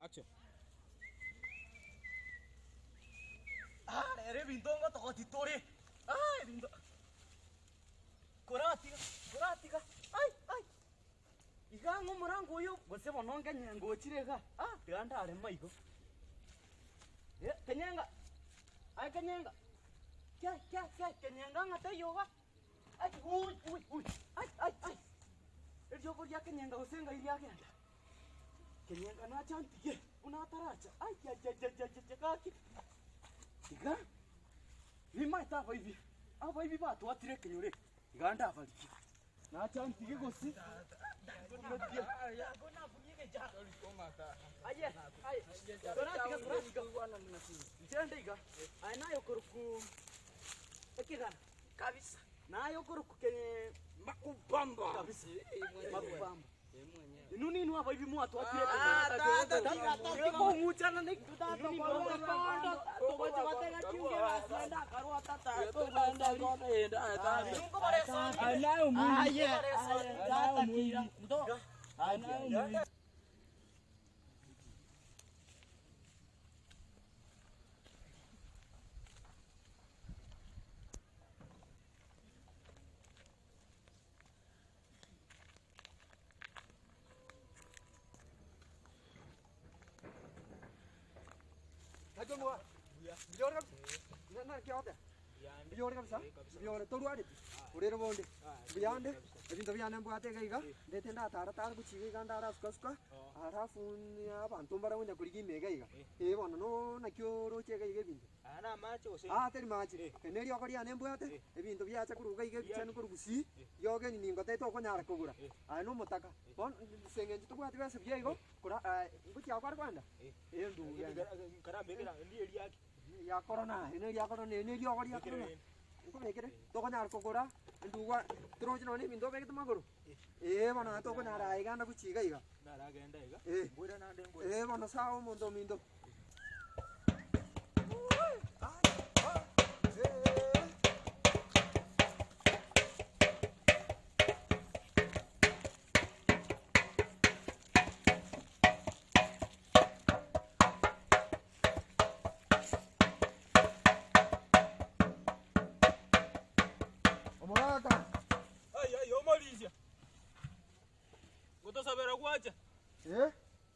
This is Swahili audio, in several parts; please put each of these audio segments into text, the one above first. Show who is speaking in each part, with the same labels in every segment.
Speaker 1: Action.
Speaker 2: Ere bindongo toko titori. Bindo. Kuratiga. Ai. Igango murango yo bose bononga nyango chirega. Tiganda ale maigo. Kenyanga. Ai kenyanga. Kya kenyanga ngata yoga. Ai ui. Ai. Eljo boria kenyanga usenga ili yake. Kenyanga na chantige. Una taracha. Ai kaki. Iga. Nima itafa hivi. Aba hivi ba tuatire kenyore. Iganda afariki. Na chantige gosi. Gona bunige ja. Aye. Kuratiga wana mnasini. Njende iga. Ainayo kuruku. Ekigana kabisa. Nayo kuruku kenye makubamba kabisa. Makubamba. Nuni nu hapa hivi mwatu atire kenyore. Kwa muchana ni tutata kwa kondo. Toboje watega chinge wasenda karwa tata. Tobanda gona enda tani. Anayo mu. Anayo mu. Ndo. Anayo mu. Ajomwa. Biar kan. Nana kya होता है? Biar kan sah? Biar तो रुआ देती. उड़े रमोंडे. बियान दे. अभी तो बियान हम बुआते गई का. देते ना तारा कुछ चीज़ का तारा उसका. आरा फोन या बांतों पर वो नकुड़ी की मेगा ही का. ये वो नो न क्यों रोचे गई के बिंदु.
Speaker 1: Ana macho se.
Speaker 2: तेरी माची. कहने रिया कड़ी आने बुआते. अभी तो बियान चक्कर उगाई के बिचान को रुसी. योगे नहीं निंगते तो कौन यार को गुरा. आनो मत का. कौन सेंगेंज तो बुआते वैसे बियाई को. कुरा इनको क्या कर पाएंगे? ये दू या.
Speaker 1: Kara megera ndi elia.
Speaker 2: Ya corona, ini ya corona, ini dia kau dia corona. Iku mekere, to kan arko kora, dua terus noni bindo mekere tama guru. Mana to kan ara aiga na kuci ga iga.
Speaker 1: Nara genda iga. Boira na den bo.
Speaker 2: Mana sao mondo mindo.
Speaker 1: Yo Maurizio. Goto sabera guacha.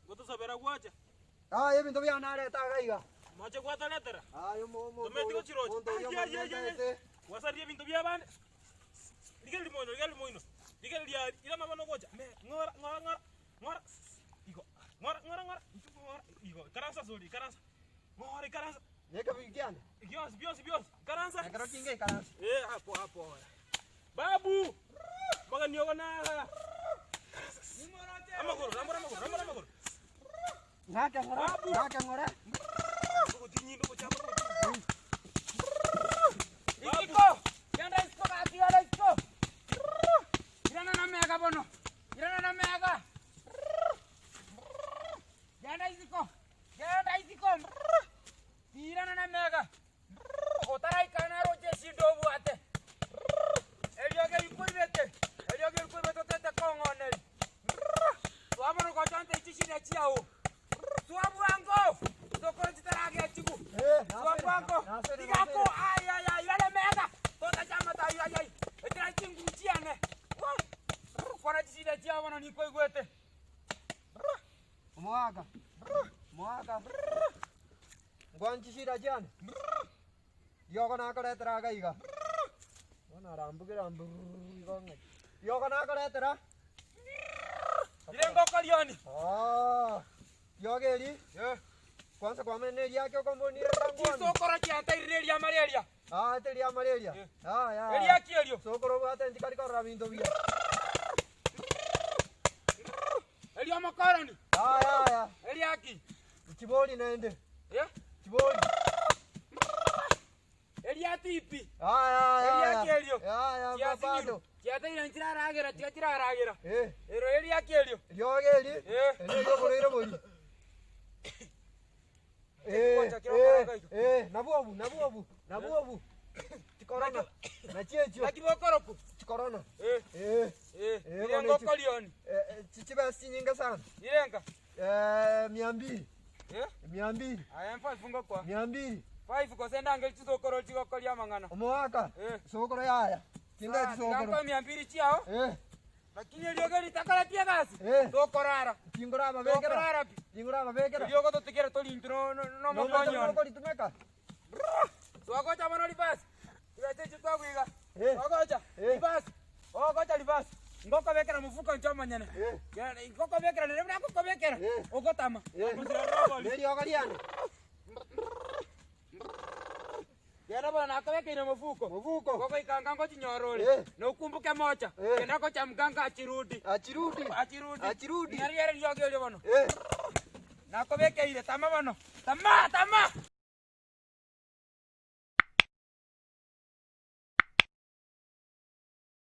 Speaker 1: Goto sabera guacha.
Speaker 2: Ye bindo biya na re ta ga iga.
Speaker 1: Mache guata letera.
Speaker 2: Yo mo.
Speaker 1: Domestico chiroche. Ay. Wasarie bindo biya bane. Digel moino. Digel dia ila mama no gocha. Me ngora. Ngora. Igo. Karansa sori, karansa. Karansa.
Speaker 2: Ye ka bikian.
Speaker 1: Bios. Karansa.
Speaker 2: Karo kinge karansa.
Speaker 1: Hapo. Babu. Makan nyoga na. Amagoro.
Speaker 2: Ngaka ngora.
Speaker 1: Ko tinyi ko chapa.
Speaker 3: Isko. Yanda isko kati ala isko. Irana na mega bono. Yanda isko. Irana na mega. Otarai kana roje sido buate. Elioge ikuibete tete kongone. Tuamano kwa chante ichishi na chiao. Tuamu wango. Tokoro chitarage chiku. Tuamu wango. Digako ay yale mega. Tota chama ta ay. Etira chingu chiane. Kwa chishi na chiao wana niko igwete.
Speaker 2: Moaga. Gwanchi shira jan. Yoga na kare tera ga iga. Wana rambu iga. Yoga na kare tera.
Speaker 1: Irengo kalioni.
Speaker 2: Yoga eri. Kwanza kwa mene ria kyo kombo ni rangu.
Speaker 1: Sokoro chianta irelia malaria.
Speaker 2: Teria malaria. Ya.
Speaker 1: Elia kielio.
Speaker 2: Sokoro bata ndikari kwa rabindo bia.
Speaker 1: Elia makaroni.
Speaker 2: Ya.
Speaker 1: Elia ki.
Speaker 2: Chiboli naende. Chiboli.
Speaker 1: Elia tipi.
Speaker 2: Ya.
Speaker 1: Kielio.
Speaker 2: Ya, papado.
Speaker 1: Chiata ina tiraragira. Ero Elia kielio.
Speaker 2: Yoga eri. Ene yo boli. Nabuabu. Chikorona. Na checho.
Speaker 1: Lakibokoroku.
Speaker 2: Chikorona.
Speaker 1: Irengo kalioni.
Speaker 2: Chichiba sinyinga sana.
Speaker 1: Irenga.
Speaker 2: 200.
Speaker 3: Eh?
Speaker 4: 200.
Speaker 3: Aya mfa fungo kwa.
Speaker 4: 200.
Speaker 3: 5 ko senda ngel chizokoro chikokolia mangana.
Speaker 4: Omwaka.
Speaker 3: Eh.
Speaker 4: Sokoro yaya. Kinga
Speaker 3: Ngakwa
Speaker 4: tisokoro.
Speaker 3: 200 chiao.
Speaker 4: Eh.
Speaker 3: Lakini elioge litakala pia basi.
Speaker 4: Eh.
Speaker 3: Tokorara.
Speaker 4: Tingora mabekera.
Speaker 3: Tokorara.
Speaker 4: Tingora mabekera.
Speaker 3: Elioge to tikera to lintro no mabonyo.
Speaker 4: Ko litumeka.
Speaker 3: Swagocha mano libasi. Ibase chitwa kuiga.
Speaker 4: Eh.
Speaker 3: Swagocha.
Speaker 4: Eh.
Speaker 3: Libasi. Ogocha libasi. Ngoko bekera mufuko nchoma nyene.
Speaker 4: Eh.
Speaker 3: Ya ngoko bekera ne mna ngoko bekera.
Speaker 4: Eh.
Speaker 3: Ogotama.
Speaker 4: Neri ogaliane.
Speaker 3: Yara bana akaweka ina mufuko.
Speaker 4: Mufuko.
Speaker 3: Ngoko ikanga ngo chinyorole.
Speaker 4: Eh.
Speaker 3: Na ukumbuke mocha.
Speaker 4: Eh.
Speaker 3: Kenda ko cha mganga achirudi.
Speaker 4: Achirudi.
Speaker 3: Achirudi.
Speaker 4: Achirudi.
Speaker 3: Ngari yare njoge ole bono.
Speaker 4: Eh.
Speaker 3: Nakobeke ile tama bono. Tama.